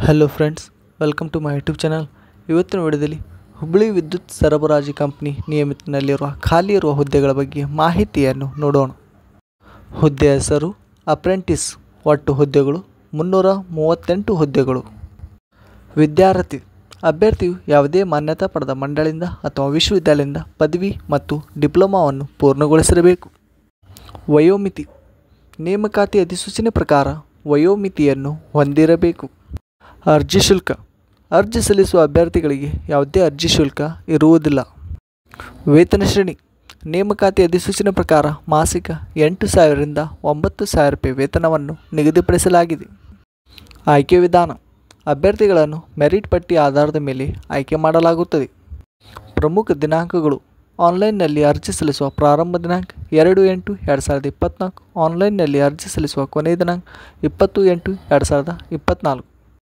Hello friends, welcome to my YouTube channel. ಇವತ್ತಿನ ವಿಡಿಯೋದಲ್ಲಿ ಹುಬ್ಬಳ್ಳಿ ವಿದ್ಯುತ್ ಸರಬರಾಜು ಕಂಪನಿ ನಿಯಮಿತದಲ್ಲಿರುವ ಖಾಲಿ ಇರುವ ಹುದ್ದೆಗಳ ಬಗ್ಗೆ ಮಾಹಿತಿಯನ್ನು ನೋಡೋಣ. ಹುದ್ದೆ ಹೆಸರು ಅಪ್ರೆಂಟಿಸ್. ಒಟ್ಟು ಹುದ್ದೆಗಳು 338 ಹುದ್ದೆಗಳು. ವಿದ್ಯಾರ್ಥಿ ಅಭ್ಯರ್ಥಿಯು ಯಾವುದೇ ಮಾನ್ಯತಾ ಪಡೆದ ಮಂಡಳಿಯಿಂದ ಅಥವಾ ವಿಶ್ವವಿದ್ಯಾಲಯದಿಂದ ಪದವಿ ಮತ್ತು ಡಿಪ್ಲೊಮಾವನ್ನು ಪೂರ್ಣಗೊಳಿಸಿರಬೇಕು. ವಯೋಮಿತಿ ನೇಮಕಾತಿ ಅಧಿಸೂಚನೆ ಪ್ರಕಾರ ವಯೋಮಿತಿಯನ್ನು ಹೊಂದಿರಬೇಕು. ಅರ್ಜಿ ಶುಲ್ಕ ಅರ್ಜಿ ಸಲ್ಲಿಸುವ ಅಭ್ಯರ್ಥಿಗಳಿಗೆ ಯಾವುದೇ ಅರ್ಜಿ ಶುಲ್ಕ ಇರುವುದಿಲ್ಲ. ವೇತನ ಶ್ರೇಣಿ ನೇಮಕಾತಿ ಅಧಿಸೂಚನೆ ಪ್ರಕಾರ ಮಾಸಿಕ 8,000 ರಿಂದ 9,000 ರೂಪಾಯಿ ವೇತನವನ್ನು ನಿಗದಿಪಡಿಸಲಾಗಿದೆ. ಆಯ್ಕೆ ವಿಧಾನ ಅಭ್ಯರ್ಥಿಗಳನ್ನು ಮೆರಿಟ್ ಪಟ್ಟಿ ಆಧಾರದ ಮೇಲೆ ಆಯ್ಕೆ ಮಾಡಲಾಗುತ್ತದೆ. ಪ್ರಮುಖ ದಿನಾಂಕಗಳು ಆನ್ಲೈನ್ನಲ್ಲಿ ಅರ್ಜಿ ಸಲ್ಲಿಸುವ ಪ್ರಾರಂಭ ದಿನಾಂಕ 2/8/2024. ಆನ್ಲೈನ್ನಲ್ಲಿ ಅರ್ಜಿ ಸಲ್ಲಿಸುವ ಕೊನೆಯ ದಿನಾಂಕ 20/8/2024.